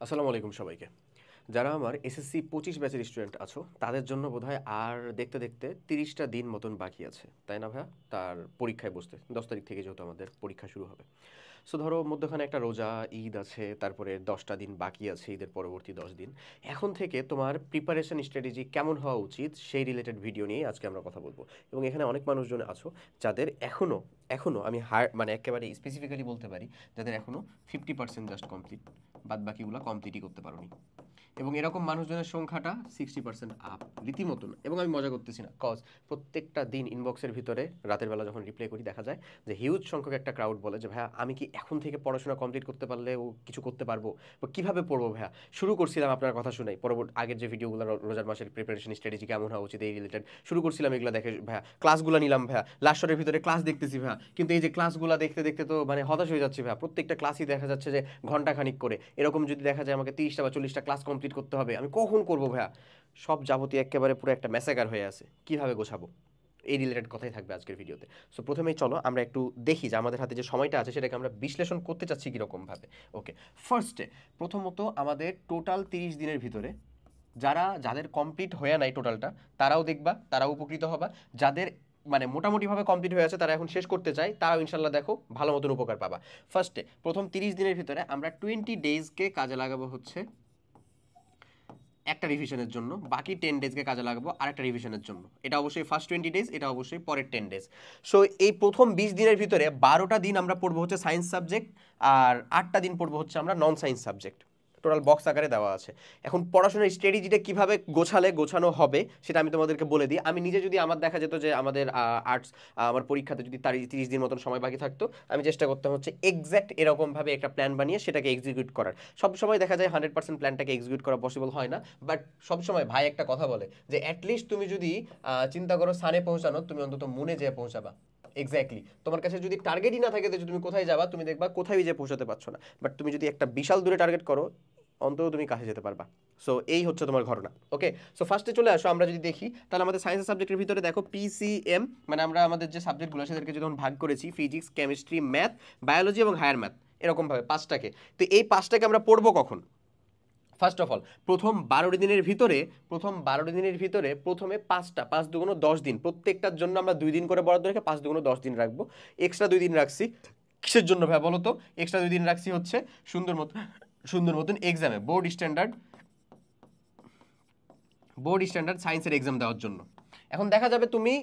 আসসালামু আলাইকুম সবাইকে। যারা আমার এসএসসি 25 ব্যাচের স্টুডেন্ট আছো, তাদের জন্য বোধহয় আর দেখতে, দেখতে 30টা দিন মতন বাকি আছে। তাই না ভাইয়া? তার পরীক্ষায় বসতে। 10 তারিখ থেকে যেহেতু আমাদের পরীক্ষা শুরু হবে। সো ধরো মধ্যখানে একটা রোজা, ঈদ আছে, তারপরে 10টা দিন বাকি আছে, ঈদের পরবর্তী 10 দিন। এখন থেকে তোমার প্রিপারেশন স্ট্র্যাটেজি কেমন হওয়া উচিত, সেই রিলেটেড ভিডিও নিয়ে আজকে আমরা কথা বলবো। এবং এখানে অনেক মানুষজন আছো যাদের এখনো আমি মানে একেবারে স্পেসিফিক্যালি বলতে পারি, যাদের এখনো 50% জাস্ট কমপ্লিট, বাদ বাকিগুলো কমপ্লিটই করতে পারোনি। এবং এরকম মানুষজনের সংখ্যাটা 60% আপ, রীতিমতন। এবং আমি মজা করতেছি না, কজ প্রত্যেকটা দিন ইনবক্সের ভিতরে রাতের বেলা যখন রিপ্লাই করি, দেখা যায় যে হিউজ সংখ্যক একটা ক্রাউড বলে যে ভাইয়া আমি কি এখন থেকে পড়াশোনা কমপ্লিট করতে পারলে ও কিছু করতে পারবো, বা কীভাবে পড়বো ভাইয়া। শুরু করছিলাম আপনার কথা শুনেই, পরবর্তী আগের যে ভিডিওগুলো রোজার মাসের প্রিপারেশন স্ট্র্যাটেজি কেমন হওয়া উচিত এই রিলেটেড শুরু করছিলাম, এগুলো দেখে ভাইয়া ক্লাসগুলো নিলাম ভাইয়া, লাস্টের ভিতরে ক্লাস দেখতেছি ভাইয়া, কিন্তু এই যে ক্লাসগুলো দেখতে দেখতে তো মানে হতাশ হয়ে যাচ্ছে ভাইয়া। প্রত্যেকটা ক্লাসই দেখা যাচ্ছে যে ঘন্টাখানিক করে, এরকম যদি দেখা যায় আমাকে 30টা বা 40টা ক্লাস কমপ্লিট করতে হবে, আমি কখন করবো ভাইয়া। সব যাবতীয় একেবারে পুরো একটা ম্যাসাকার হয়ে আছে, কিভাবে গোছাবো, এই রিলেটেড কথাই থাকবে আজকের ভিডিওতে। সো প্রথমেই চলো আমরা একটু দেখি যে আমাদের হাতে যে সময়টা আছে সেটাকে আমরা বিশ্লেষণ করতে চাচ্ছি কীরকমভাবে। ওকে, ফার্স্টে প্রথমত আমাদের টোটাল 30 দিনের ভিতরে যাদের কমপ্লিট হয়ে নাই টোটালটা, তারাও দেখবা, তারাও উপকৃত হবা। যাদের মানে মোটামুটিভাবে কমপ্লিট হয়ে আছে, তারা এখন শেষ করতে চায়, তারাও ইনশাল্লাহ দেখো ভালো মতন উপকার পাবা। ফার্স্টে প্রথম 30 দিনের ভিতরে আমরা 20 ডেজকে কাজে লাগাবো হচ্ছে একটা রিভিশনের জন্য, বাকি 10 ডেজকে কাজে লাগাবো আরেকটা রিভিশনের জন্য। এটা অবশ্যই ফার্স্ট 20 ডেজ, এটা অবশ্যই পরের 10 ডেজ। সো এই প্রথম 20 দিনের ভিতরে 12টা দিন আমরা পড়বো হচ্ছে সায়েন্স সাবজেক্ট, আর 8টা দিন পড়বো হচ্ছে আমরা নন সায়েন্স সাবজেক্ট। টোটাল বক্স আকারে দেওয়া আছে। এখন পড়াশোনার স্ট্র্যাটেজিটা কীভাবে গোছানো হবে সেটা আমি তোমাদেরকে বলে দিই। আমি নিজে যদি আমার দেখা যেত যে আমাদের আর্টস, আমার পরীক্ষাতে যদি তার 30 দিন মতন সময় বাকি থাকতো, আমি চেষ্টা করতাম হচ্ছে এক্স্যাক্ট এরকমভাবে একটা প্ল্যান বানিয়ে সেটাকে এক্সিকিউট করার। সবসময় দেখা যায় 100% প্ল্যানটাকে এক্সিকিউট করা পসিবল হয় না, বাট সবসময় ভাই একটা কথা বলে যে অ্যাটলিস্ট তুমি যদি চিন্তা করো সানে পৌঁছানো, তুমি অন্তত মনে যেয়ে পৌঁছাবা। এক্স্যাক্টলি, তোমার কাছে যদি টার্গেটই না থাকে যে তুমি কোথায় যাবা, তুমি দেখবা কোথায় যে পৌঁছাতে পারছো না। বাট তুমি যদি একটা বিশাল দূরে টার্গেট করো, অন্তত তুমি কাছে যেতে পারবা। সো এই হচ্ছে তোমার ঘটনা। ওকে, সো ফার্স্টে চলে আসো, আমরা যদি দেখি তাহলে আমাদের সায়েন্সের সাবজেক্টের ভিতরে দেখো পিসিএম, মানে আমরা আমাদের যে সাবজেক্টগুলো সেদেরকে যখন ভাগ করেছি, ফিজিক্স, কেমিস্ট্রি, ম্যাথ, বায়োলজি এবং হায়ার ম্যাথ, এরকমভাবে 5টাকে। তো এই 5টাকে আমরা পড়বো কখন? ফার্স্ট অফ অল প্রথম 12 দিনের ভিতরে প্রথমে 5টা, 5 দুগুণ 10 দিন, প্রত্যেকটার জন্য আমরা 2 দিন করে বরাদ্দ রেখে 5 দুগুণ 10 দিন রাখবো। এক্সট্রা 2 দিন রাখছি কিসের জন্য ভাই বলো তো? এক্সট্রা 2 দিন রাখছি হচ্ছে সুন্দর মতন এক্সামে, বোর্ড স্ট্যান্ডার্ড সায়েন্সের এক্সাম দেওয়ার জন্য। এখন দেখা যাবে তুমি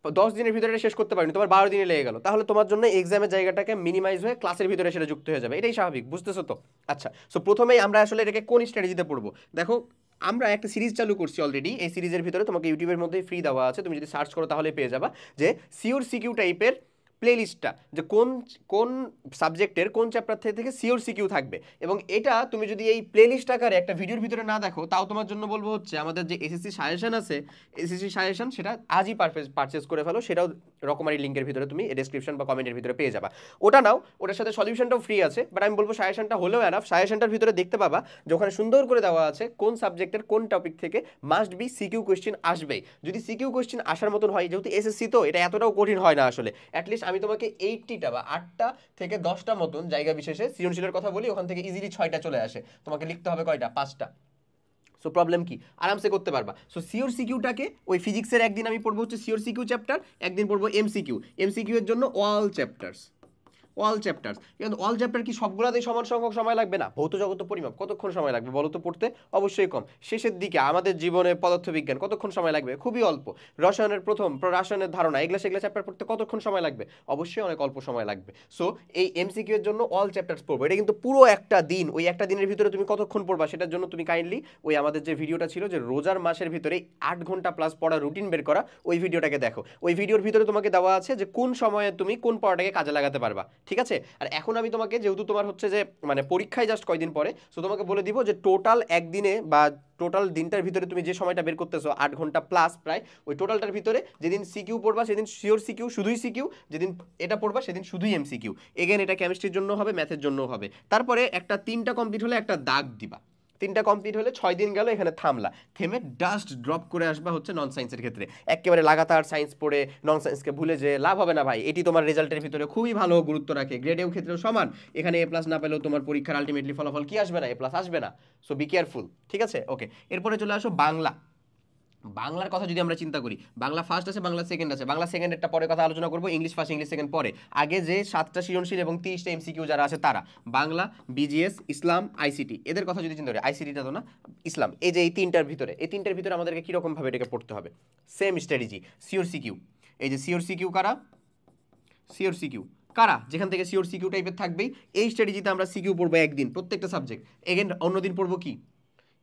10 দিনের ভিতরে শেষ করতে পারিনি, তোমার 12 দিনে লেগে গেল, তাহলে তোমার জন্য এক্সামের জায়গাটাকে মিনিমাইজ হয়ে ক্লাসের ভিতরে সেটা যুক্ত হয়ে যাবে। এটাই স্বাভাবিক, বুঝতেছো তো? আচ্ছা, সো প্রথমেই আমরা আসলে এটাকে কোন স্ট্র্যাটেজিতে পড়বো দেখো। আমরা একটা সিরিজ চালু করছি অলরেডি, এই সিরিজের ভিতরে তোমাকে ইউটিউবের মধ্যে ফ্রি দেওয়া আছে, তুমি যদি সার্চ করো তাহলে পেয়ে যাবা যে সিওর সিকিউ টাইপের প্লেলিস্টটা, যে কোন কোন সাবজেক্টের কোন চ্যাপ্টার থেকে সিওর সিকিউ থাকবে। এবং এটা তুমি যদি এই প্লেলিস্ট আকারে একটা ভিডিওর ভিতরে না দেখো, তাও তোমার জন্য বলবো হচ্ছে আমাদের যে এসএসসি সাজেশন আছে, এসএসসি সাজেশন সেটা আজই পারচেস করে ফেলো। সেটাও রকমারি লিঙ্কের ভিতরে তুমি ডেসক্রিপশন বা কমেন্টের ভিতরে পেয়ে যাবা। ওটা নাও, ওটার সাথে সলিউশনটাও ফ্রি আছে, বাট আমি বলবো সাজেশনটা হলেও এনাফ। সাজেশনটার ভিতরে দেখতে পাবা যে ওখানে সুন্দর করে দেওয়া আছে কোন সাবজেক্টের কোন টপিক থেকে মাস্ট বি সিকিউ কোয়েশ্চেন আসবেই। যদি সিকিউ কোয়েশ্চেন আসার মতন হয়, যেহেতু এসএসসি তো এটা এতটাও কঠিন হয় না আসলে, অ্যাটলিস্ট আমি তোমাকে 80টা বা 8টা থেকে 10টা মতন জায়গা বিশেষে সৃজনশীলের কথা বলি, ওখান থেকে ইজিলি 6টা চলে আসে। তোমাকে লিখতে হবে কয়টা? 5টা। সো প্রবলেম কি, আরামসে করতে পারবা। সো সিওর সিকিউটাকে ওই ফিজিক্সের একদিন আমি পড়বো হচ্ছে সিওর সিকিউ চ্যাপ্টার, একদিন পড়বো এমসিকিউ এর জন্য অল চ্যাপ্টার্স। কিন্তু অল চ্যাপ্টার কি সবগুলোতেই সমান সংখ্যক সময় লাগবে না? ভৌত জগত পরিমাপ কতক্ষণ সময় লাগবে বলো তো পড়তে? অবশ্যই কম। শেষের দিকে আমাদের জীবনে পদার্থবিজ্ঞান কতক্ষণ সময় লাগবে? খুবই অল্প। রসায়নের রাসায়নের ধারণা, এগুলা সেগুলা চ্যাপ্টার পড়তে কতক্ষণ সময় লাগবে? অবশ্যই অনেক অল্প সময় লাগবে। সো এই এমসিকিউ এর জন্য অল চ্যাপ্টার্স পড়বো, এটা কিন্তু পুরো একটা দিন। ওই একটা দিনের ভিতরে তুমি কতক্ষণ পড়বা সেটার জন্য তুমি কাইন্ডলি ওই আমাদের যে ভিডিওটা ছিল যে রোজার মাসের ভিতরে 8 ঘন্টা প্লাস পড়া রুটিন বের করা, ওই ভিডিওটাকে দেখো। ওই ভিডিওর ভিতরে তোমাকে দেওয়া আছে যে কোন সময়ে তুমি কোন পড়াটাকে কাজে লাগাতে পারবা, ঠিক আছে? আর এখন আমি তোমাকে, যেহেতু তোমার হচ্ছে যে মানে পরীক্ষায় জাস্ট কয়দিন পরে, সো তোমাকে বলে দিব যে টোটাল একদিনে বা টোটাল দিনটার ভিতরে তুমি যে সময়টা বের করতেছো 8 ঘন্টা প্লাস প্রায়, ওই টোটালটার ভিতরে যেদিন সিকিউ পড়বা সেদিন শিওর সিকিউ, শুধুই সিকিউ। যেদিন এটা পড়বা সেদিন শুধুই এমসিকিউ। এগেন এটা কেমিস্ট্রির জন্য হবে, ম্যাথের জন্য হবে। তারপরে একটা 3টা কমপ্লিট হলে একটা দাগ দিবা। 3টা কমপ্লিট হলে 6 দিন গেল, এখানে থামলা, থেমে ডাস্ট ড্রপ করে আসবা হচ্ছে নন সায়েন্সের ক্ষেত্রে। একেবারে লাগাতার সায়েন্স পড়ে নন সায়েন্সকে ভুলে যে লাভ হবে না ভাই, এটি তোমার রেজাল্টের ভিতরে খুবই ভালো গুরুত্ব রাখে, গ্রেডেও ক্ষেত্রেও সমান। এখানে এ প্লাস না পেলেও তোমার পরীক্ষার আলটিমেটলি ফলাফল কি আসবে না, এ প্লাস আসবে না। সো বি কেয়ারফুল, ঠিক আছে? ওকে, এরপরে চলে আসো বাংলা। বাংলার কথা যদি আমরা চিন্তা করি, বাংলা ফার্স্ট আছে, বাংলা সেকেন্ড আছে। বাংলা সেকেন্ডেরটা পরে কথা আলোচনা করবো, ইংলিশ ফার্স্ট ইংলিশ সেকেন্ড পরে। আগে যে 7টা সৃজনশীল এবং 30টা এমসিকিউ যারা আছে তারা, বাংলা, বিজিএস, ইসলাম, আইসিটি, এদের কথা যদি চিন্তা করি, আইসিটিটা তো না, ইসলাম, এই যে এই 3টার ভিতরে, এই 3টার ভিতরে আমাদেরকে কীরকমভাবে এটাকে পড়তে হবে, সেম স্ট্র্যাটেজি। সিওর সিকিউ, এই যে সিওর সিকিউ কারা, সিওর সিকিউ কারা, যেখান থেকে সিওর সিকিউ টাইপের থাকবেই, এই স্ট্র্যাটেজিতে আমরা সিকিউ পড়বো একদিন প্রত্যেকটা সাবজেক্ট, এগেন অন্যদিন পড়বো কি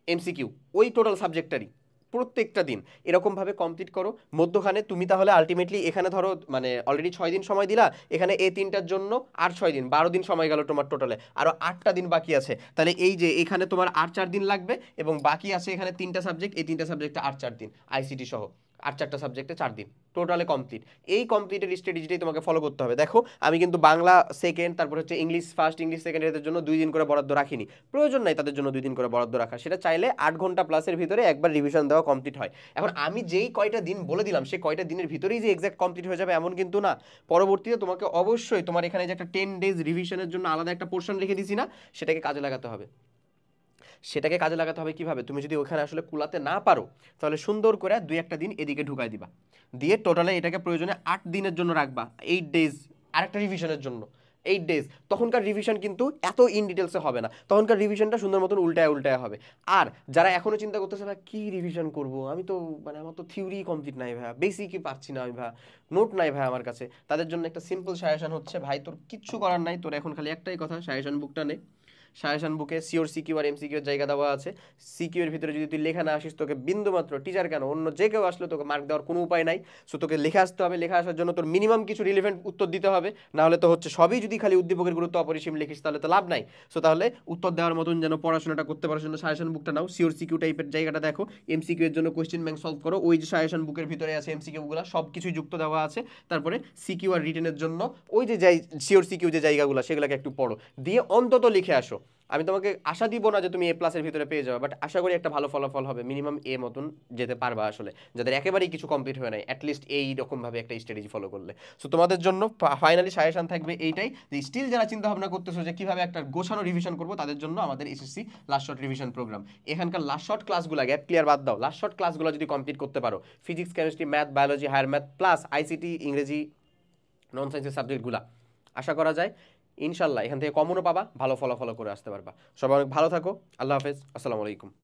এমসিকিউ, ওই টোটাল সাবজেক্টটারই প্রত্যেকটা দিন এরকমভাবে কমপ্লিট করো। মধ্যখানে তুমি তাহলে আলটিমেটলি এখানে ধরো মানে অলরেডি 6 দিন সময় দিলা, এখানে এই 3টার জন্য আর 6 দিন, 12 দিন সময় গেল তোমার টোটালে, আরও 8টা দিন বাকি আছে। তাহলে এই যে এখানে তোমার আর 4 দিন লাগবে, এবং বাকি আছে এখানে 3টা সাবজেক্ট, এই 3টা সাবজেক্টে আর 4 দিন, আইসিটি সহ আর 4টা সাবজেক্টে 4 দিন, টোটালে কমপ্লিট। এই কমপ্লিটের স্ট্র্যাটেজিটাই তোমাকে ফলো করতে হবে। দেখো আমি কিন্তু বাংলা সেকেন্ড, তারপর হচ্ছে ইংলিশ ফার্স্ট ইংলিশ সেকেন্ড, এদের জন্য 2 দিন করে বরাদ্দ রাখিনি, প্রয়োজন নাই তাদের জন্য 2 দিন করে বরাদ্দ রাখা, সেটা চাইলে 8 ঘন্টা প্লাসের ভিতরে একবার রিভিশন দেওয়া কমপ্লিট হয়। এখন আমি যেই কয়টা দিন বলে দিলাম, সেই কয়টা দিনের ভিতরেই যে এক্সাক্ট কমপ্লিট হয়ে যাবে এমন কিন্তু না। পরবর্তীতে তোমাকে অবশ্যই তোমার এখানে যে একটা 10 ডেজ রিভিশনের জন্য আলাদা একটা পোর্শন রেখে দিছি না, সেটাকে কাজে লাগাতে হবে। সেটাকে কাজে লাগাতে হবে কিভাবে, তুমি যদি ওখানে আসলে কুলাতে না পারো, তাহলে সুন্দর করে 2-1টা দিন এদিকে ঢুকাই দিবা, দিয়ে টোটালে এটাকে প্রয়োজনে 8 দিনের জন্য রাখবা, 8 ডেজ আরেকটা রিভিশনের জন্য, 8 ডেজ। তখনকার রিভিশন কিন্তু এত ইন ডিটেলসে হবে না, তখনকার রিভিশনটা সুন্দর মতন উল্টায় উল্টায় হবে। আর যারা এখনো চিন্তা করতেছে ভাই কি রিভিশন করব, আমি তো মানে আমার তো থিওরি কমপ্লিট নাই ভাই, বেসিকই পারছি না আমি ভাই, নোট নাই ভাই আমার কাছে, তাদের জন্য একটা সিম্পল সাজেশন হচ্ছে, ভাই তোর কিচ্ছু করার নাই, তোর এখন খালি একটাই কথা, সাজেশন বুকটা নে। সাজেশন বুকে সিওর সিকিউ আর এমসিকিউ এর জায়গা দেওয়া আছে। সিকিউ এর ভিতরে যদি তুই লেখা না আসিস, তোকে বিন্দুমাত্র, টিচার কেন অন্য যে কেউ আসলে তোকে মার্ক দেওয়ার কোনো উপায় নাই। সো তোকে লেখা আসতে হবে, লেখা আসার জন্য তোর মিনিমাম কিছু রিলেভেন্ট উত্তর দিতে হবে, না হলে তো হচ্ছে সবই যদি খালি উদ্দীপকের গুরুত্ব অপরিসীম লিখিস তাহলে তো লাভ নাই। সো তাহলে উত্তর দেওয়ার মতন যেন পড়াশোনাটা করতে পারার জন্য সাজেশন বুকটা নাও, সিওর সিকিউ টাইপের জায়গাটা দেখো, এমসিকিউ এর জন্য কোয়েশ্চেন ব্যাংক সলভ করো, ওই যে সাজেশন বুকের ভিতরে আছে এমসিকিউগুলো সব কিছুই যুক্ত দেওয়া আছে। তারপরে সিকিউ আর রিটেনের জন্য ওই যে সিওর সিকিউ যে জায়গাগুলো সেগুলোকে একটু পড়ো, দিয়ে অন্তত লিখে আসো। আমি তোমাকে আশা দিব না যে তুমি এ প্লাসের ভিতরে পেয়ে যাবে, বাট আশা করি একটা ভালো ফলাফল হবে, মিনিমাম এ মতন যেতে পারবা আসলে, যাদের একেবারেই কিছু কমপ্লিট হয়ে নাই, অ্যাটলিস্ট এই রকমভাবে একটা স্ট্র্যাটেজি ফলো করলে। সো তোমাদের জন্য ফাইনালি সাজেশন থাকবে এইটাই, যে স্টিল যারা চিন্তা ভাবনা করতেছো যে কিভাবে একটা গোছানো রিভিশন করবো, তাদের জন্য আমাদের SSC last short revision program. এখানকার লাস্ট শর্ট ক্লাসগুলো গ্যাপ ক্লিয়ার বাদ দাও, লাস্ট শর্ট ক্লাসগুলো যদি কমপ্লিট করতে পারো, physics chemistry math biology higher math plus ICT ইংরেজি নন সায়েন্সের সাবজেক্টগুলো, আশা করা যায় ইনশাল্লাহ এখান থেকে কমনও পাবা, ভালো ফলাফল করে আসতে পারবা। সবাই অনেক ভালো থাকো, আল্লাহ হাফেজ, আসসালামু আলাইকুম।